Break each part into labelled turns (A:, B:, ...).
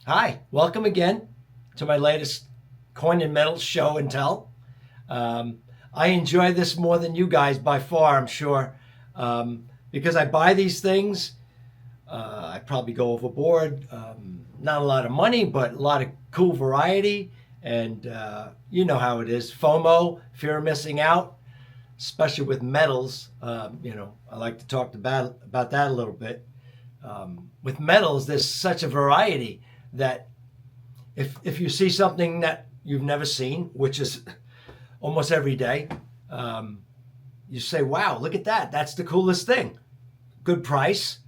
A: Hi, welcome again to my latest coin and metal show and tell. Um, I enjoy this more than you guys by far, I'm sure, because I buy these things. I probably go overboard. Not a lot of money, but a lot of cool variety. And you know how it is, FOMO, fear of missing out, especially with metals. I like to talk about that a little bit. With metals, there's such a variety that if you see something that you've never seen, which is almost every day, um, you say, "Wow, look at that! That's the coolest thing." Good price.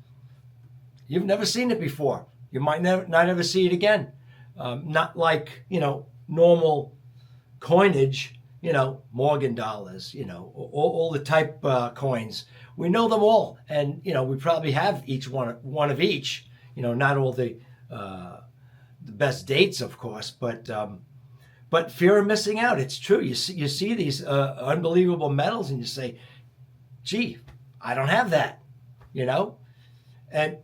A: You've never seen it before. You might never not ever see it again. Not like normal coinage. Morgan dollars. All the type coins. We know them all, and we probably have each one of each. Not all the best dates, of course, but fear of missing out. It's true. You see these unbelievable medals, and you say, "Gee, I don't have that," you know. And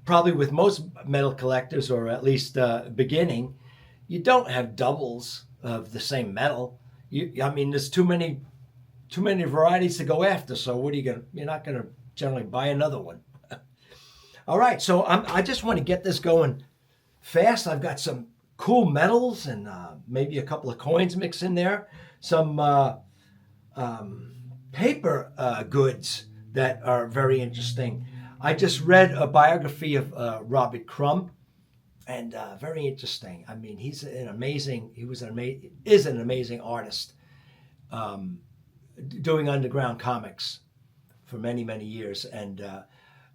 A: probably with most medal collectors, or at least beginning, you don't have doubles of the same medal. I mean, there's too many varieties to go after. So what are you gonna? You're not gonna generally buy another one. All right, so I just want to get this going fast. I've got some cool metals and maybe a couple of coins mixed in there. Some paper goods that are very interesting. I just read a biography of Robert Crumb, and very interesting. I mean, is an amazing artist, um, doing underground comics for many many years, and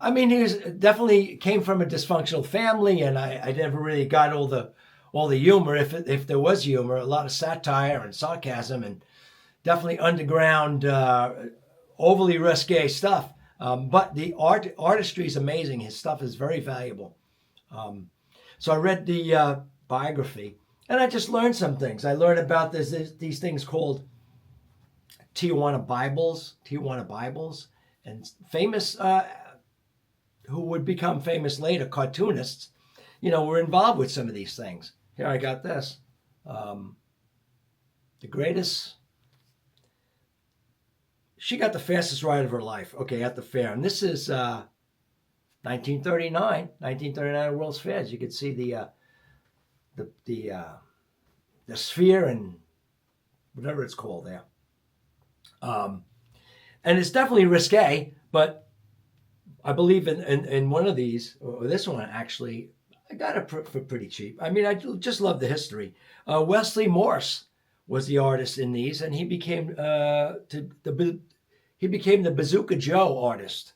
A: I mean, he was definitely came from a dysfunctional family, and I never really got all the humor, if there was humor, a lot of satire and sarcasm, and definitely underground, overly risque stuff. But the artistry is amazing. His stuff is very valuable. Um, so I read the biography, and I just learned some things. I learned about these things called Tijuana Bibles, and famous who would become famous later cartoonists, were involved with some of these things. Here I got this. Um, the greatest. She got the fastest ride of her life. Okay, at the fair, and this is 1939 World's Fairs. You could see the sphere and whatever it's called there. Um, and it's definitely risque, but I believe in one of these, or this one actually, I got it for pretty cheap. I mean, I just love the history. Wesley Morse was the artist in these, and he became the Bazooka Joe artist,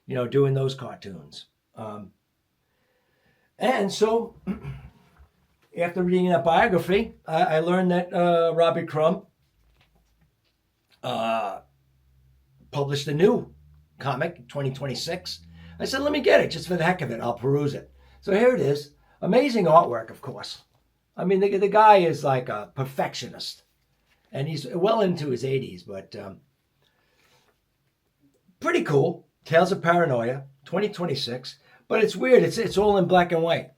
A: doing those cartoons. And so, after reading that biography, I learned that Robert Crumb uh, published a new comic, 2026. I said, let me get it just for the heck of it. I'll peruse it. So here it is. Amazing artwork, of course. I mean, the guy is like a perfectionist, and he's well into his 80s, but pretty cool. Tales of Paranoia, 2026. But it's weird. It's all in black and white.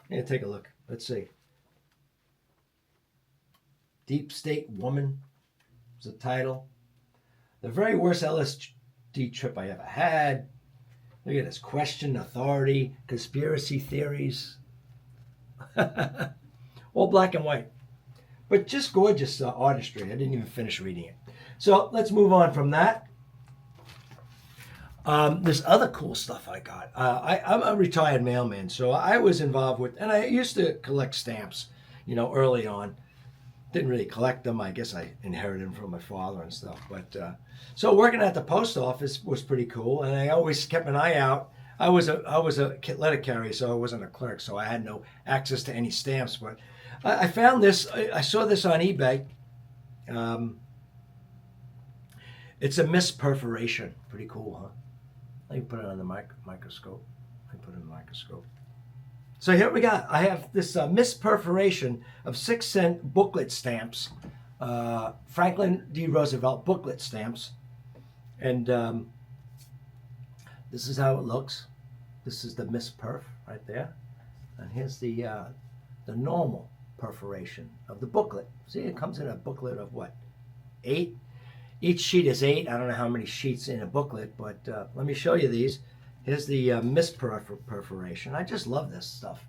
A: Yeah, take a look. Let's see. Deep State Woman is the title. The very worst LSD trip I ever had. Look at this. Question authority, conspiracy theories. All black and white. But just gorgeous artistry. I didn't even finish reading it. So let's move on from that. There's other cool stuff I got. I'm a retired mailman, so I was involved with, and I used to collect stamps, early on. Didn't really collect them. I guess I inherited them from my father and stuff. But so working at the post office was pretty cool, and I always kept an eye out. I was a letter carrier, so I wasn't a clerk, so I had no access to any stamps. But I found this. I saw this on eBay. Um, it's a misperforation. Pretty cool, huh? Let me put it on the microscope. Let me put it in the microscope. So here we got. I have this misperforation of 6-cent booklet stamps, Franklin D. Roosevelt booklet stamps, and this is how it looks. This is the misperf right there. And here's the normal perforation of the booklet. See, it comes in a booklet of what, 8? Each sheet is 8. I don't know how many sheets in a booklet, but let me show you these. Here's the perforation. I just love this stuff.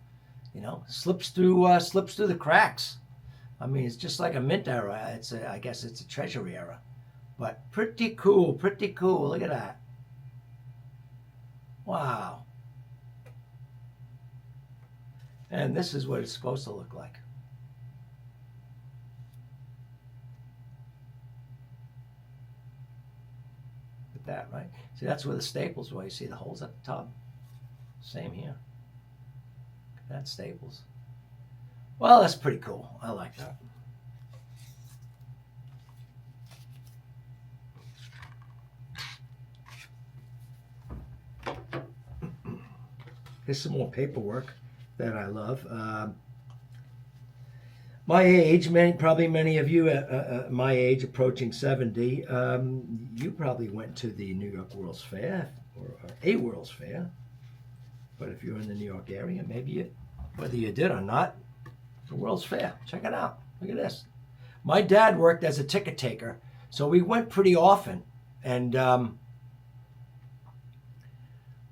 A: You know, slips through the cracks. I mean, it's just like a mint era. I guess it's a treasury era, but pretty cool, pretty cool. Look at that. Wow. And this is what it's supposed to look like. Look at that, right? See, that's where the staples were. You see the holes at the top? Same here. Look at that, staples. Well, that's pretty cool. I like that. Here's some more paperwork that I love. My age, probably many of you at my age, approaching 70, you probably went to the New York World's Fair or a World's Fair. But if you're in the New York area, maybe whether you did or not, the World's Fair. Check it out. Look at this. My dad worked as a ticket taker, so we went pretty often. And man,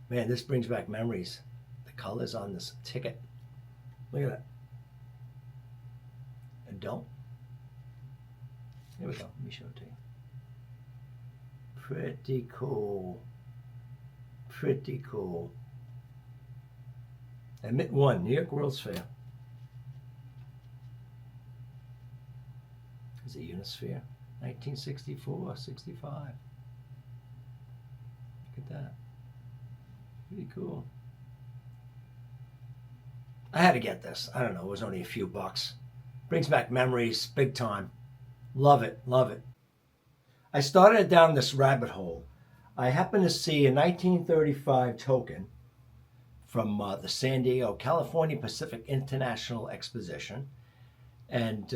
A: this brings back memories. The colors on this ticket. Look at that. Adult. Here we go. Let me show it to you. Pretty cool. Pretty cool. Admit 1, New York World's Fair. Is it Unisphere? 1964, 65. Look at that. Pretty cool. I had to get this. I don't know, it was only a few bucks. Brings back memories big time. Love it, love it. I started down this rabbit hole. I happened to see a 1935 token from the San Diego, California Pacific International Exposition. And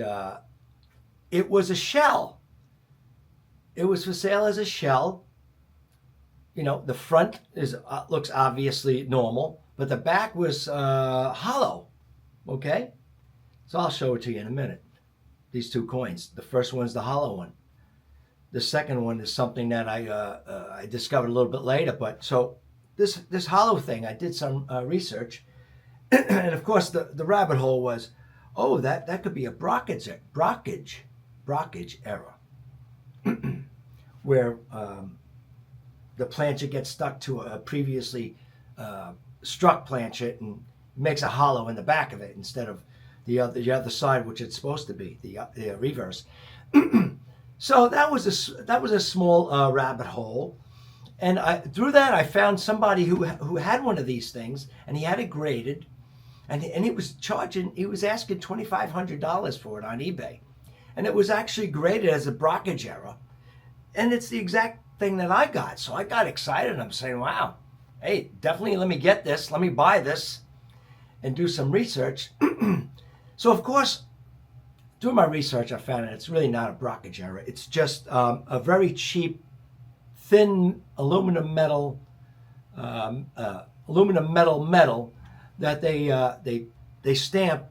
A: it was a shell. It was for sale as a shell. You know, the front looks obviously normal, but the back was hollow. Okay? So I'll show it to you in a minute. These 2 coins. The first one's the hollow one. The second one is something that I discovered a little bit later. But so this hollow thing, I did some research, and of course the rabbit hole was, oh, that could be a brockage error, where the planchet gets stuck to a previously struck planchet and makes a hollow in the back of it instead of the other side, which it's supposed to be, the reverse. So that was a small rabbit hole, and through that I found somebody who had one of these things, and he had it graded, and he was asking $2,500 for it on eBay, and it was actually graded as a brockage error, and it's the exact thing that I got. So I got excited. I'm saying, wow, hey, definitely let me get this, let me buy this, and do some research. So of course, doing my research, I found that it's really not a brockage error. It's just a very cheap, thin aluminum metal that they stamp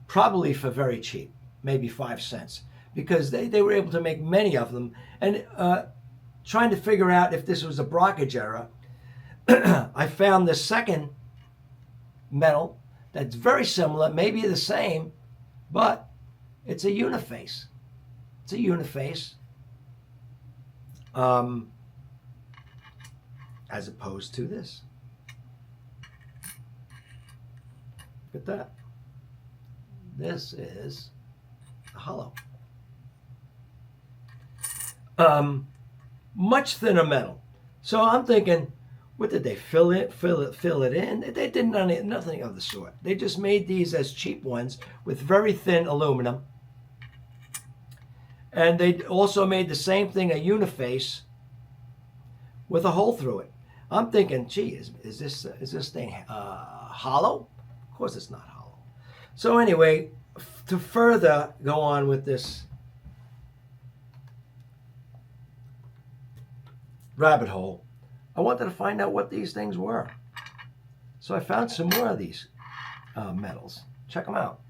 A: probably for very cheap, maybe 5 cents, because they were able to make many of them. And trying to figure out if this was a brockage error, I found this second metal that's very similar, maybe the same, but it's a uniface. It's a uniface, as opposed to this. Look at that. This is hollow. Much thinner metal. So I'm thinking, what did they fill it in? They did nothing of the sort. They just made these as cheap ones with very thin aluminum. And they also made the same thing, a uniface, with a hole through it. I'm thinking, gee, is this thing hollow? Of course it's not hollow. So anyway, to further go on with this rabbit hole, I wanted to find out what these things were. So I found some more of these medals. Check them out.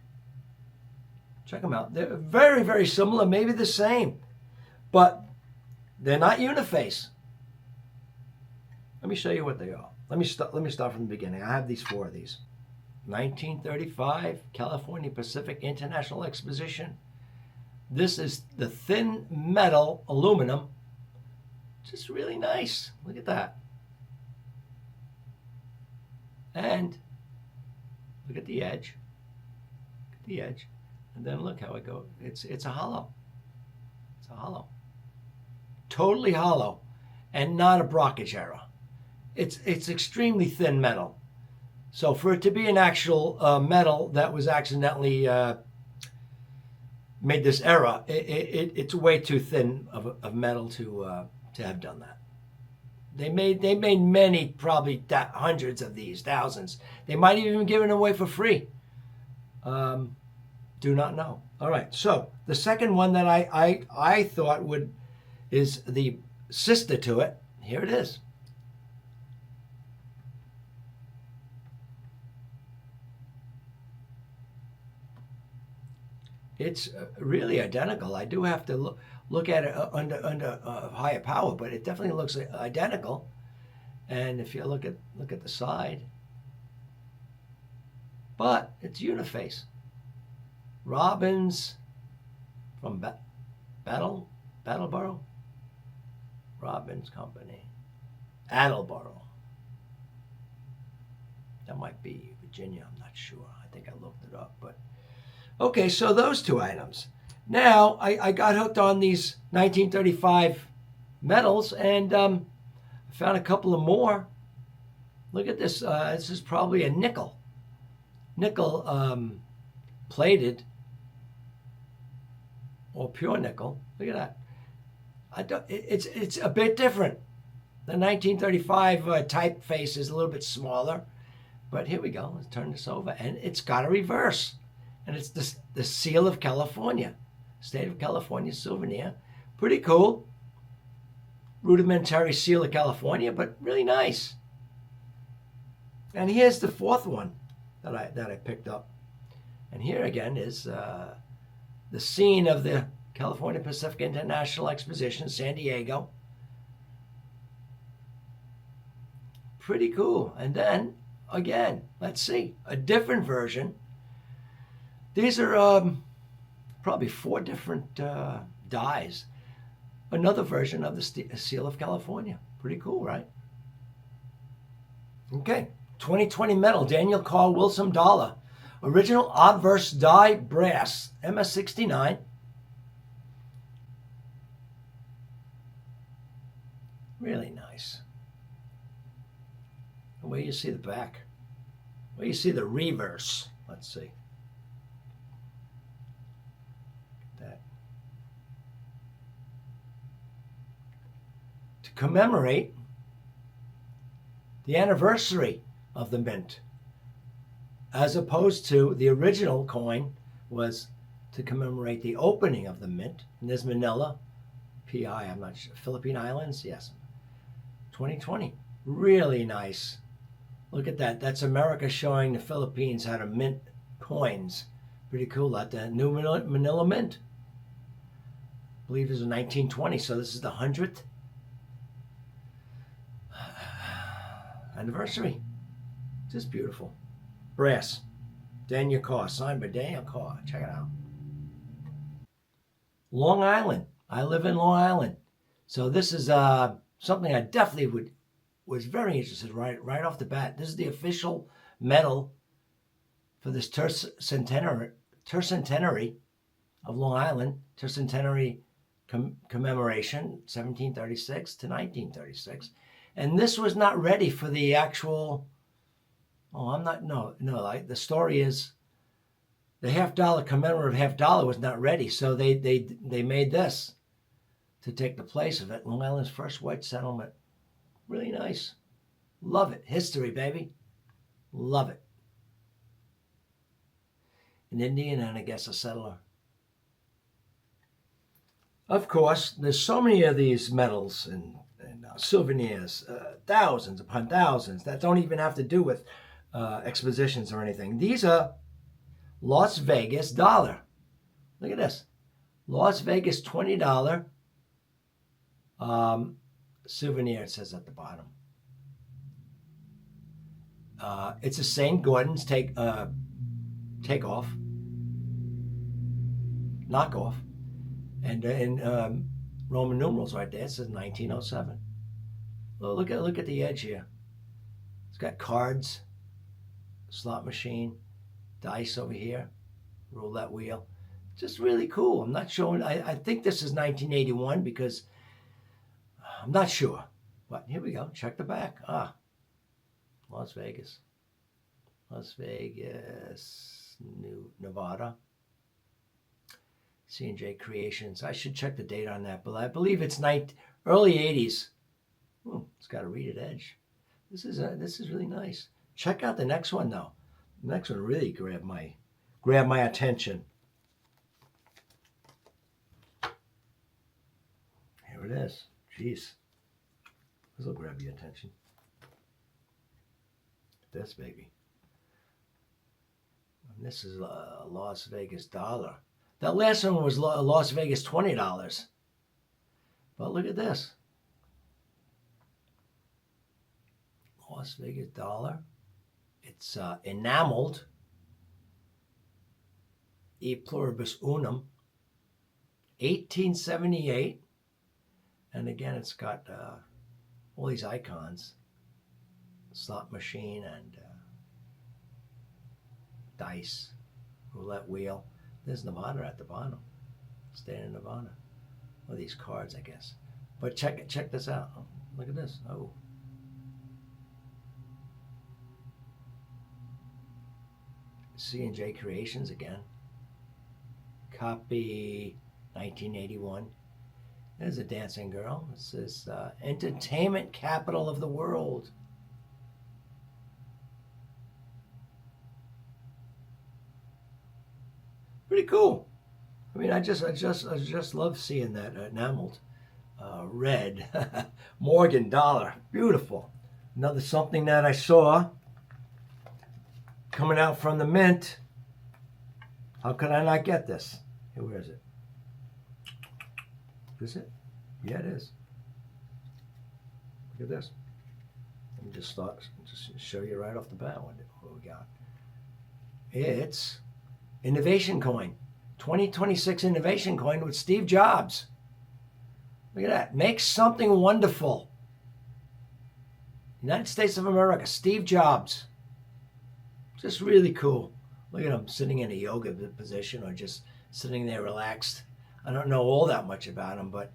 A: Check them out. They're very, very similar, maybe the same, but they're not uniface. Let me show you what they are. Let me start from the beginning. I have these 4 of these. 1935 California Pacific International Exposition. This is the thin metal aluminum. Just really nice. Look at that. And look at the edge. Look at the edge. And then look how it goes. It's a hollow. It's a hollow. Totally hollow, and not a blockage error. It's extremely thin metal. So for it to be an actual metal that was accidentally made this error, it's way too thin of metal to have done that. They made many, probably hundreds of these, thousands. They might have even given away for free. Do not know. All right. So the second one that I thought is the sister to it. Here it is. It's really identical. I do have to look at it under higher power, but it definitely looks identical. And if you look at the side, but it's uniface. Robbins from Battleboro. Robbins Company, Attleboro. That might be Virginia. I'm not sure. I think I looked it up, but. Okay, so those 2 items. Now, I got hooked on these 1935 medals, and I found a couple of more. Look at this. This is probably a nickel plated, or pure nickel. Look at that. It's a bit different. The 1935 typeface is a little bit smaller, but here we go. Let's turn this over, and it's got a reverse. And it's the seal of California, state of California souvenir. Pretty cool. Rudimentary seal of California, but really nice. And here's the 4th one that I picked up. And here again is the scene of the California Pacific International Exposition, San Diego. Pretty cool. And then again, let's see, a different version. These are probably 4 different dies. Another version of the seal of California. Pretty cool, right? Okay, 2020 medal, Daniel Carr Wilson Dollar. Original obverse die brass, MS69. Really nice. Where you see the back. Where you see the reverse. Let's see. To commemorate the anniversary of the mint, as opposed to the original coin was to commemorate the opening of the mint. And there's Manila, PI, I'm not sure, Philippine Islands, yes. 2020, really nice. Look at that. That's America showing the Philippines how to mint coins. Pretty cool. At the new Manila Mint. I believe it was in 1920, so this is the 100th anniversary. Just beautiful. Brass. Daniel Carr, signed by Daniel Carr. Check it out. Long Island. I live in Long Island. So this is something I definitely was very interested right off the bat. This is the official medal for this tercentenary of Long Island, tercentenary commemoration, 1736 to 1936. And this was not ready for the actual, like the story is the $50 commemorative $50 was not ready. So they made this to take the place of it. Long Island's first white settlement. Really nice. Love it. History, baby. Love it. An Indian and I guess a settler. Of course, there's so many of these medals and souvenirs, thousands upon thousands that don't even have to do with expositions or anything. These are Las Vegas dollar. Look at this. Las Vegas $20 souvenir, it says at the bottom. It's a St. Gordon's takeoff, knockoff, and in Roman numerals right there it says 1907. Well, look at the edge here. It's got cards, slot machine, dice over here, roulette wheel. Just really cool. I'm not showing. I think this is 1981 because I'm not sure. But here we go. Check the back. Las Vegas. Las Vegas, Nevada. C&J Creations. I should check the date on that, but I believe it's early 80s. It's got a reeded edge. This is really nice. Check out the next one though. The next one really grabbed my attention. Here it is. Jeez. This will grab your attention. This baby. And this is a Las Vegas dollar. That last one was Las Vegas $20. But look at this. Las Vegas dollar. It's enameled. E pluribus unum. 1878. And again, it's got all these icons. Slot machine and dice. Roulette wheel. There's Nevada at the bottom. State of Nevada. Well, these cards, I guess. But check this out. Oh, look at this. Oh. C&J Creations again. Copy 1981. There's a dancing girl. It says entertainment capital of the world. Pretty cool. I mean, I just love seeing that enameled red Morgan dollar. Beautiful. Another something that I saw coming out from the mint. How could I not get this? Hey, where is it? Is it? Yeah, it is. Look at this. Let me just show you right off the bat what we got. It's Innovation Coin. 2026 Innovation Coin with Steve Jobs. Look at that. Make something wonderful. United States of America. Steve Jobs. Just really cool. Look at him sitting in a yoga position or just sitting there relaxed. I don't know all that much about him, but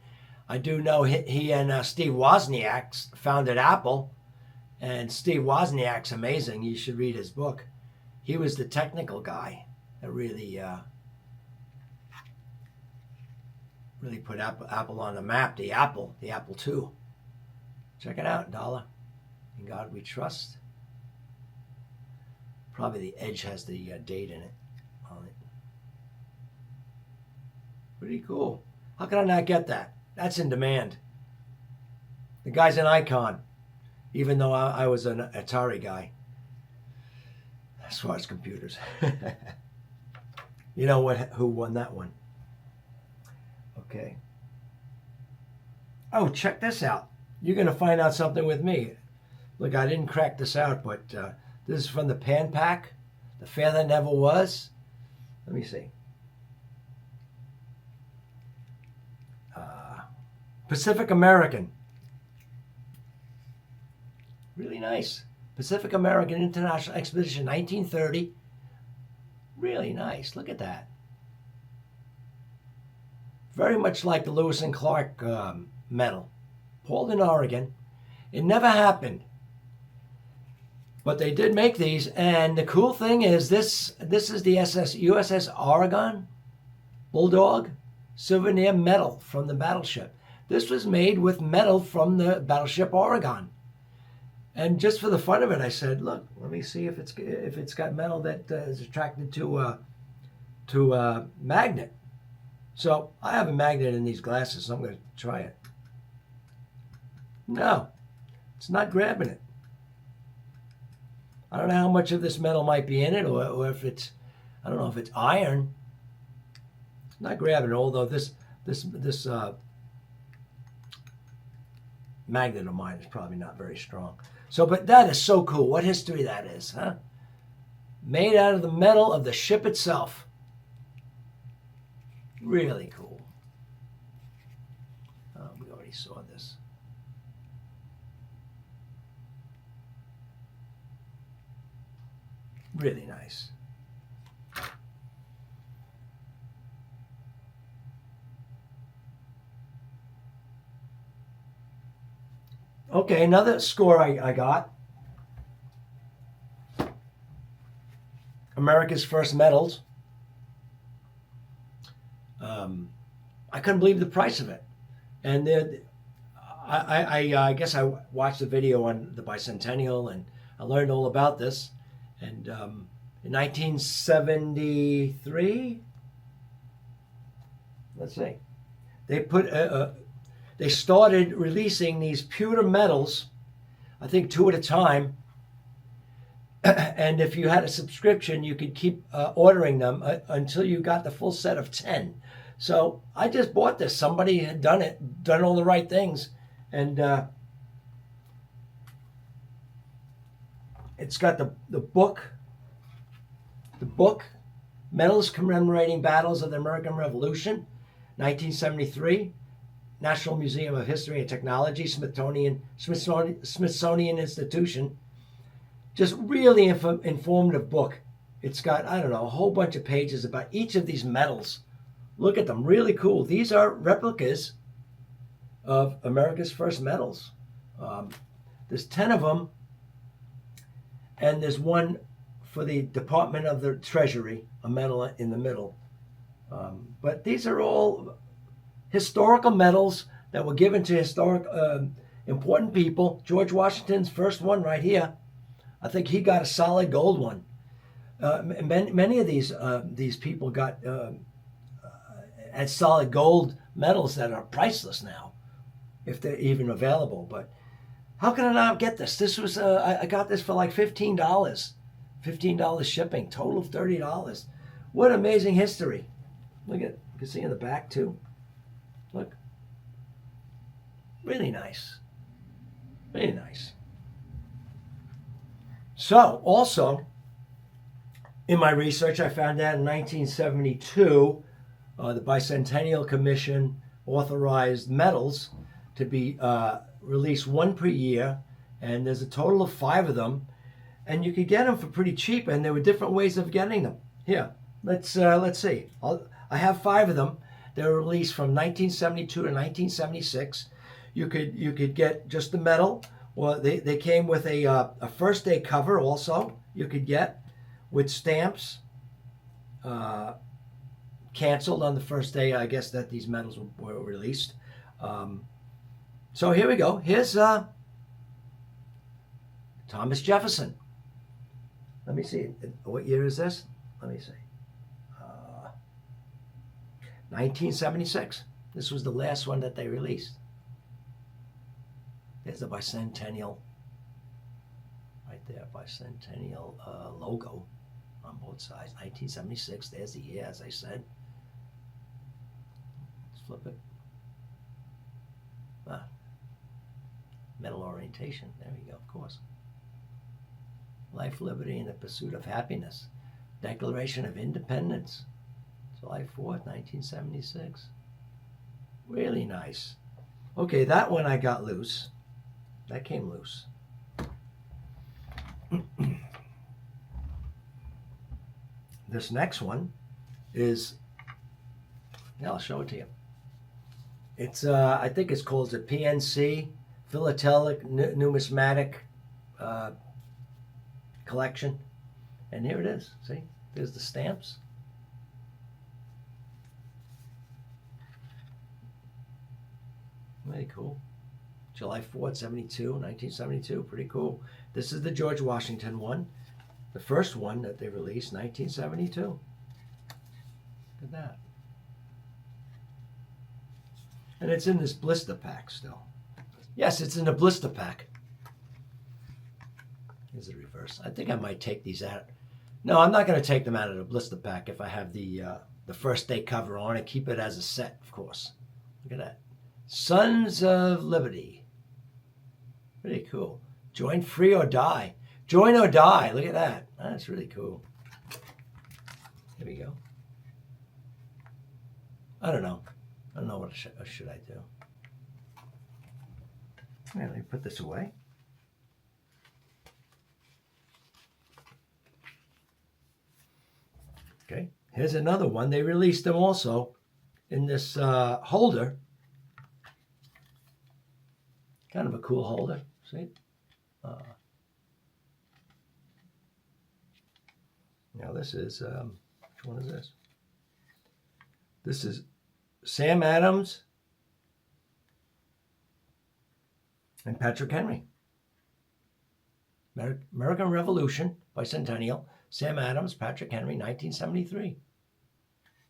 A: I do know he and Steve Wozniak founded Apple. And Steve Wozniak's amazing. You should read his book. He was the technical guy that really put Apple on the map. The Apple II. Check it out, dollar. In God we trust. Probably the edge has the date in it. On it. Pretty cool. How can I not get that? That's in demand. The guy's an icon, even though I was an Atari guy as far as computers. You know who won that one? Okay. Oh, check this out. You're going to find out something with me. Look, I didn't crack this out, but this is from the Pan Pack, the Fair That Never Was. Let me see. Pacific American. Really nice. Pacific American International Expedition, 1930. Really nice. Look at that. Very much like the Lewis and Clark medal. Portland, Oregon. It never happened. But they did make these, and the cool thing is this is the USS Oregon Bulldog souvenir medal from the battleship. This was made with metal from the battleship Oregon. And just for the fun of it, I said, look, let me see if it's got metal that is attracted to a magnet. So I have a magnet in these glasses, so I'm going to try it. No, it's not grabbing it. I don't know how much of this metal might be in it, or if it's, I don't know if it's iron. It's not grabbing it, although this magnet of mine is probably not very strong. So, but that is so cool. What history that is, huh? Made out of the metal of the ship itself. Really cool. Oh, we already saw this. Really nice. Okay, another score I got. America's First Medals. I couldn't believe the price of it. And I guess I watched the video on the bicentennial, and I learned all about this. And in 1973, let's see, they started releasing these pewter medals, I think 2 at a time. And if you had a subscription, you could keep ordering them until you got the full set of 10. So I just bought this. Somebody had done all the right things. And it's got the book, Medals Commemorating Battles of the American Revolution, 1973, National Museum of History and Technology, Smithsonian Institution. Just really informative book. It's got, I don't know, a whole bunch of pages about each of these medals. Look at them, really cool. These are replicas of America's first medals. There's 10 of them, and there's one for the Department of the Treasury, a medal in the middle. But these are all historical medals that were given to important people. George Washington's first one right here. I think he got a solid gold one. Many of these people got had solid gold medals that are priceless now, if they're even available. But how can I not get this? This was I got this for like $15. $15 shipping, total of $30. What amazing history. Look at, you can see in the back too. Look. Really nice. Really nice. So, also, in my research, I found out in 1972, the Bicentennial Commission authorized medals to be released one per year, and there's a total of 5 of them, and you could get them for pretty cheap, and there were different ways of getting them. Here, let's see. I have 5 of them. They were released from 1972 to 1976. You could get just the medal. Well, they came with a first day cover also you could get with stamps. Canceled on the first day, I guess, that these medals were released. So here we go. Here's Thomas Jefferson. Let me see. What year is this? Let me see. 1976. This was the last one that they released. There's the bicentennial, right there, bicentennial logo on both sides. 1976, there's the year, as I said. Let's flip it. Medal orientation, there we go, of course. Life, liberty, and the pursuit of happiness. Declaration of Independence, July 4th, 1976. Really nice. Okay, that one I got loose. That came loose. This next one is, yeah, I'll show it to you. It's, I think it's called the PNC, Philatelic Numismatic Collection. And here it is. See, there's the stamps. Very cool. July 4th, 1972. Pretty cool. This is the George Washington one. The first one that they released, 1972. Look at that. And it's in this blister pack still. Yes, it's in a blister pack. Here's the reverse. I think I might take these out. No, I'm not going to take them out of the blister pack if I have the first day cover on and keep it as a set, of course. Look at that. Sons of Liberty. Pretty cool. Join free or die. Join or die. Look at that. That's really cool. Here we go. I don't know. I don't know what should I do. Yeah, let me put this away. Okay, here's another one. They released them also in this holder. Kind of a cool holder. See? Now this is, which one is this? This is Sam Adams and Patrick Henry. American Revolution Bicentennial. Sam Adams, Patrick Henry, 1973.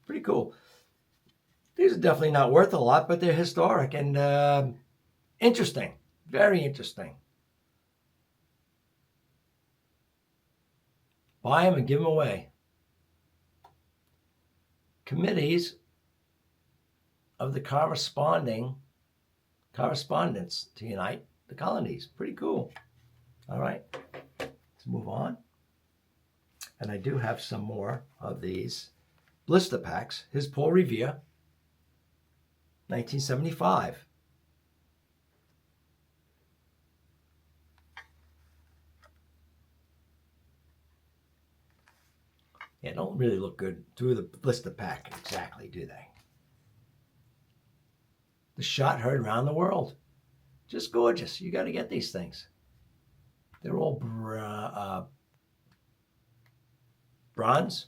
A: Pretty cool. These are definitely not worth a lot, but they're historic and interesting. Very interesting. Buy them and give them away. Committees of the correspondence to unite the colonies. Pretty cool. All right, let's move on. And I do have some more of these blister packs. Here's Paul Revere, 1975. Yeah, don't really look good through the blister pack exactly, do they? The shot heard around the world. Just gorgeous. You got to get these things. They're all bronze.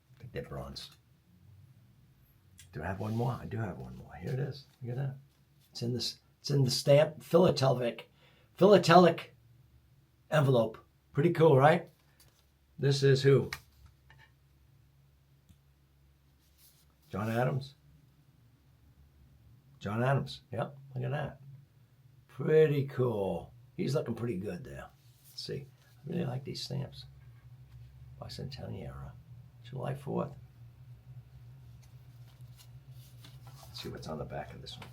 A: I think they're bronze. Do I have one more? I do have one more. Here it is. Look at that. It's in the stamp philatelic envelope. Pretty cool, right? This is who? John Adams. John Adams. Yep. Look at that. Pretty cool. He's looking pretty good there. Let's see. I really like these stamps. Bicentennial era. July 4th. Let's see what's on the back of this one.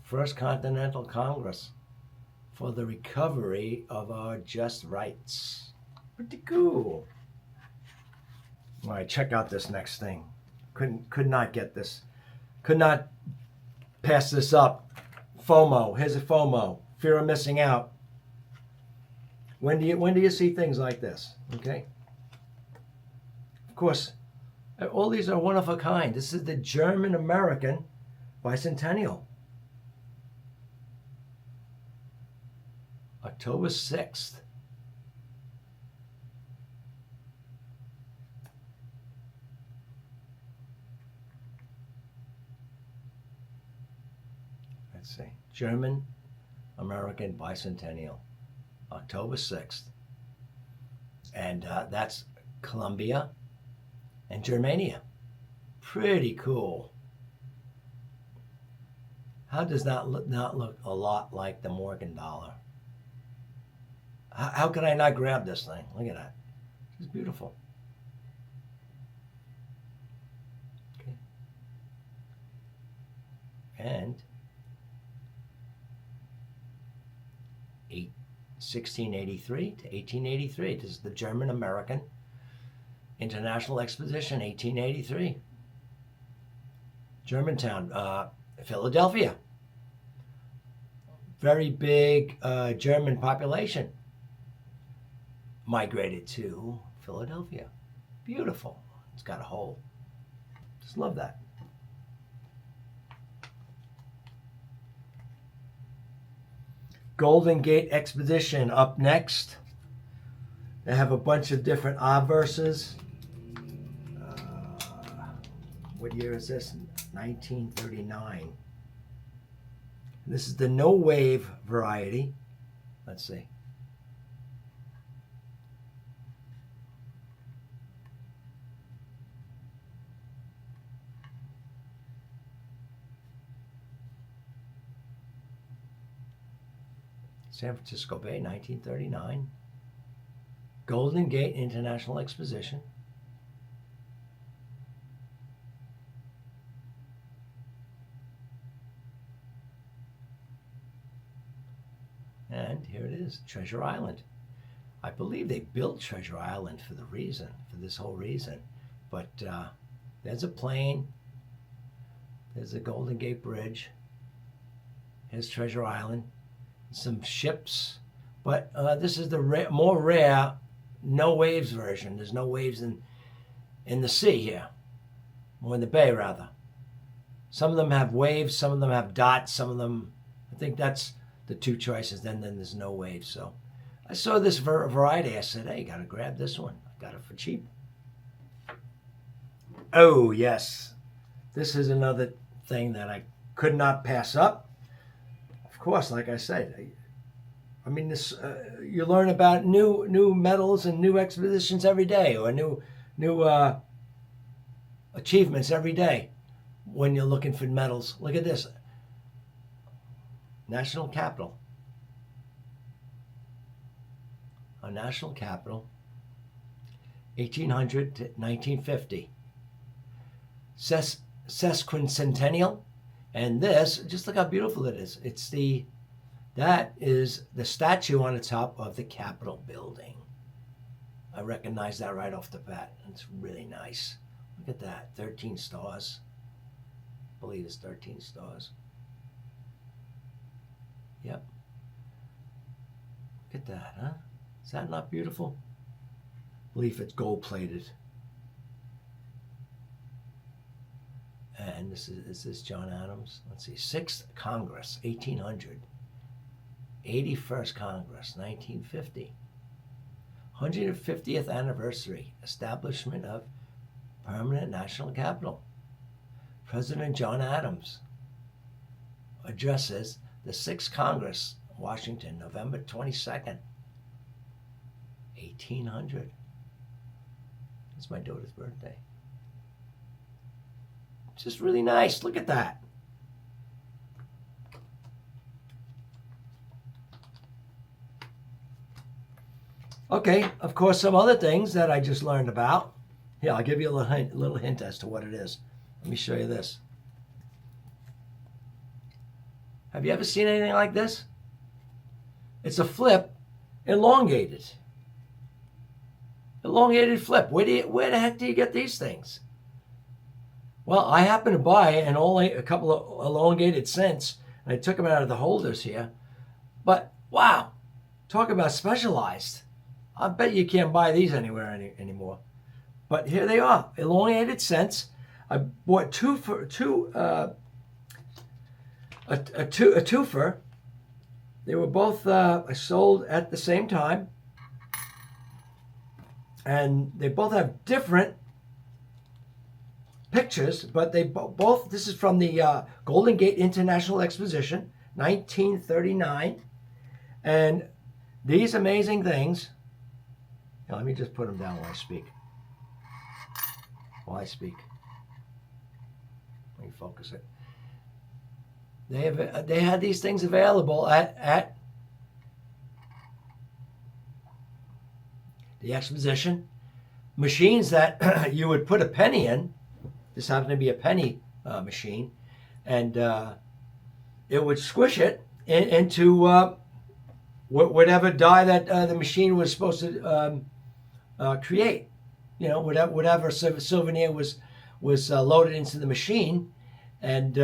A: First Continental Congress for the recovery of our just rights. Pretty cool. All right, check out this next thing. Could not get this. Could not pass this up. FOMO. Here's a FOMO. Fear of missing out. When do you see things like this? Okay. Of course, all these are one of a kind. This is the German American Bicentennial. October 6th. Let's see. German American Bicentennial. October 6th. And that's Colombia and Germania. Pretty cool. How does that not look a lot like the Morgan dollar? How could I not grab this thing? Look at that. It's beautiful. Okay. And 1683 to 1883. This is the German American International Exposition, 1883. Germantown, Philadelphia. Very big German population migrated to Philadelphia. Beautiful. It's got a hole. Just love that. Golden Gate Expedition up next. They have a bunch of different obverses. What year is this? 1939. This is the no wave variety. Let's see. San Francisco Bay, 1939. Golden Gate International Exposition. And here it is, Treasure Island. I believe they built Treasure Island for this whole reason. But there's a plane. There's a Golden Gate Bridge. Here's Treasure Island. Some ships. But this is the more rare, no waves version. There's no waves in the sea here. Or in the bay, rather. Some of them have waves. Some of them have dots. Some of them, I think that's the two choices. Then there's no waves. So I saw this variety. I said, hey, got to grab this one. I got it for cheap. Oh, yes. This is another thing that I could not pass up. Of course, like I said, I mean, this you learn about new medals and new expeditions every day, or new achievements every day when you're looking for medals. Look at this. National Capital. Our national capital, 1800 to 1950. Sesquicentennial. And this, just look how beautiful it is. That is the statue on the top of the Capitol building. I recognize that right off the bat. It's really nice. Look at that, 13 stars. I believe it's 13 stars. Yep. Look at that, huh? Is that not beautiful? I believe it's gold plated. And this is John Adams. Let's see, 6th Congress, 1800. 81st Congress, 1950. 150th anniversary, establishment of permanent national capital. President John Adams addresses the 6th Congress, Washington, November 22nd, 1800. It's my daughter's birthday. It's just really nice. Look at that. Okay, of course, some other things that I just learned about. Here, I'll give you a little hint as to what it is. Let me show you this. Have you ever seen anything like this? It's a flip, elongated. Elongated flip. Where the heck do you get these things? Well, I happened to buy a couple of elongated cents, and I took them out of the holders here. But wow, talk about specialized. I bet you can't buy these anywhere anymore. But here they are, elongated cents. I bought a twofer. They were both sold at the same time, and they both have different pictures, but they both. This is from the Golden Gate International Exposition, 1939, and these amazing things. Now, let me just put them down while I speak. Let me focus it. They had these things available at the Exposition. Machines that you would put a penny in. This happened to be a penny machine, and it would squish it into whatever die that the machine was supposed to create. You know, whatever souvenir was loaded into the machine, and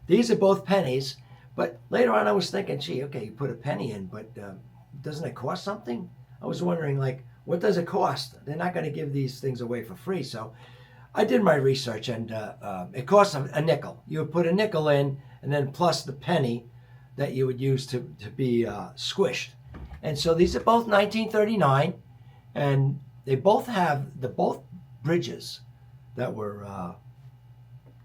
A: these are both pennies. But later on, I was thinking, gee, okay, you put a penny in, but doesn't it cost something? I was wondering, like, what does it cost? They're not going to give these things away for free, so I did my research, and it costs a nickel. You would put a nickel in, and then plus the penny that you would use to be squished. And so these are both 1939, and they both have both bridges that were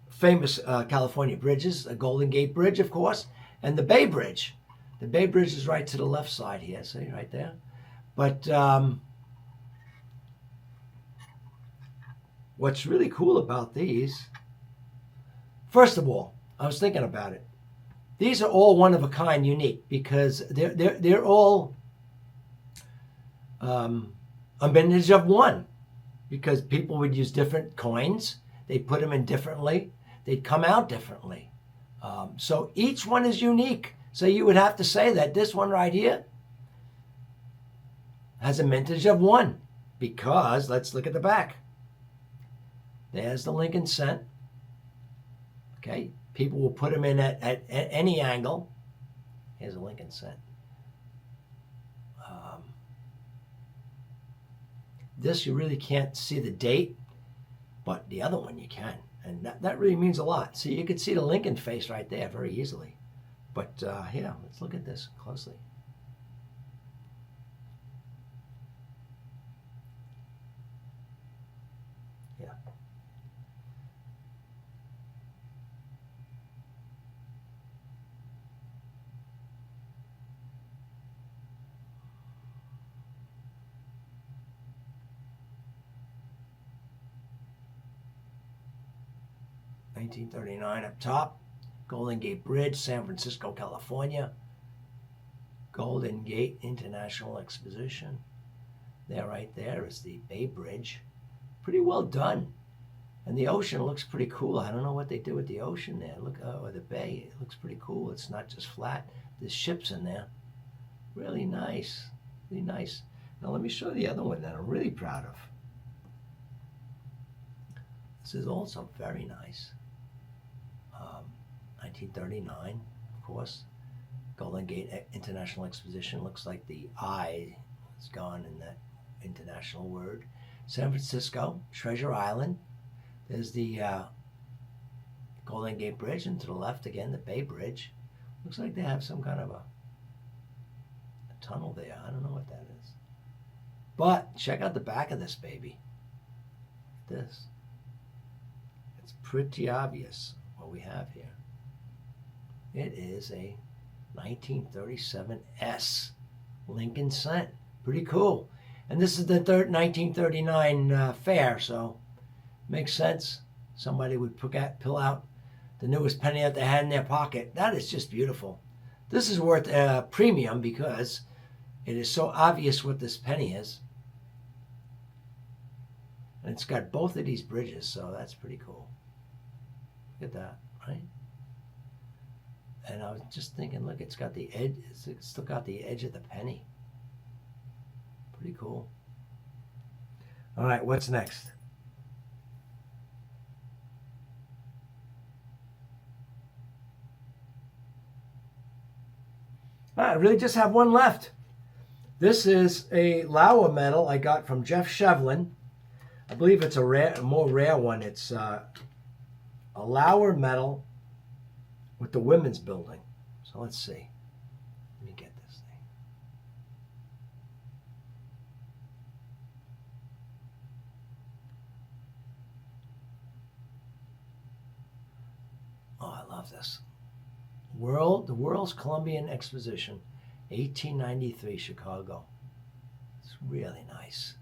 A: famous California bridges, the Golden Gate Bridge, of course, and the Bay Bridge. The Bay Bridge is right to the left side here, see, right there. But what's really cool about these, first of all, I was thinking about it. these are all one of a kind, unique, because they're all a vintage of one, because people would use different coins. They'd put them in differently. They'd come out differently. So each one is unique. So you would have to say that this one right here has a vintage of one, because let's look at the back. There's the Lincoln cent. Okay, people will put them in at any angle. Here's a Lincoln cent. This you really can't see the date, but the other one you can. And that really means a lot. See, you can see the Lincoln face right there very easily. But yeah, let's look at this closely. Yeah. $1939 up top. Golden Gate Bridge, San Francisco, California. Golden Gate International Exposition. There, right there is the Bay Bridge. Pretty well done. And the ocean looks pretty cool. I don't know what they do with the ocean there. Look, or the bay. It looks pretty cool. It's not just flat. There's ships in there. Really nice. Really nice. Now let me show the other one that I'm really proud of. This is also very nice. 1939, of course. Golden Gate International Exposition. Looks like the I is gone in that international word. San Francisco, Treasure Island. There's the Golden Gate Bridge, and to the left again, the Bay Bridge. Looks like they have some kind of a tunnel there. I don't know what that is. But check out the back of this baby. This. It's pretty obvious what we have here. It is a 1937 S Lincoln cent. Pretty cool. And this is the 1939 fair, so makes sense. Somebody would pull out the newest penny that they had in their pocket. That is just beautiful. This is worth a premium because it is so obvious what this penny is. And it's got both of these bridges, so that's pretty cool. Look at that, right? And I was just thinking, look, it's got the edge, it's still got the edge of the penny. Pretty cool. All right, what's next? All right, I really just have one left. This is a Lauer medal I got from Jeff Shevlin. I believe it's a more rare one. It's a Lauer medal with the women's building. So let's see. Let me get this thing. Oh, I love this. The World's Columbian Exposition, 1893, Chicago. It's really nice.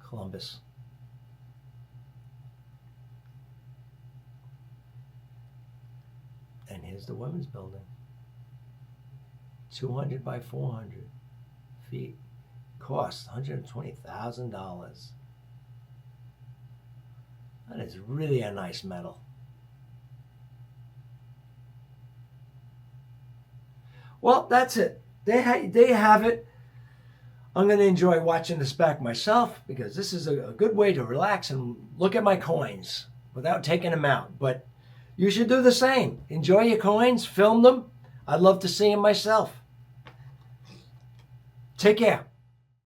A: Columbus. And here's the women's building. 200 by 400 feet. Cost $120,000. That is really a nice medal. Well, that's it. They have it. I'm going to enjoy watching this back myself because this is a good way to relax and look at my coins without taking them out. But you should do the same. Enjoy your coins, film them. I'd love to see them myself. Take care.